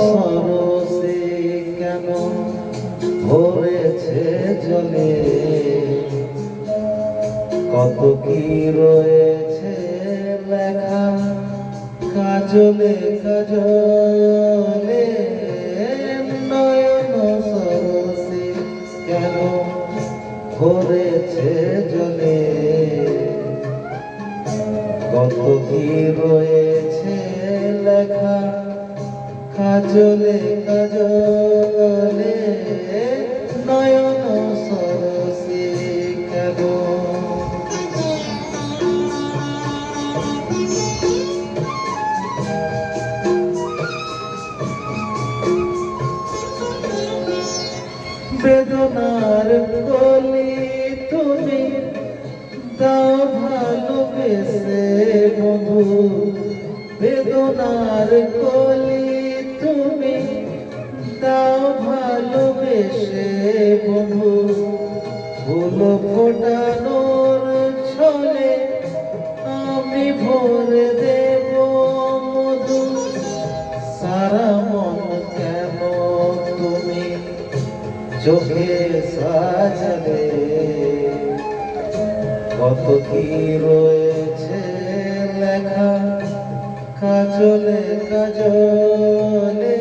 সরসে কেন ভরেছে জলে, কত কি রয়েছে লেখা কাজলে কাজলে। নয়ন সরসে কেন ভরেছে জলে, কত কি রয়েছে লেখা কাজলে কাজলে। নয়ন সরসে কেন। বেদনার কলি তুমি দাও ভালোবেসে বন্ধু, বেদনার কলি তুমি দাও ভালোবেসে বন্ধু। ফুল ফোটানোর ছলে আমি ভরে দেব মধু, সারা মন কেন তুমি চোখে সাজালে। কত কি রয়েছে লেখা কাজলে কাজলে।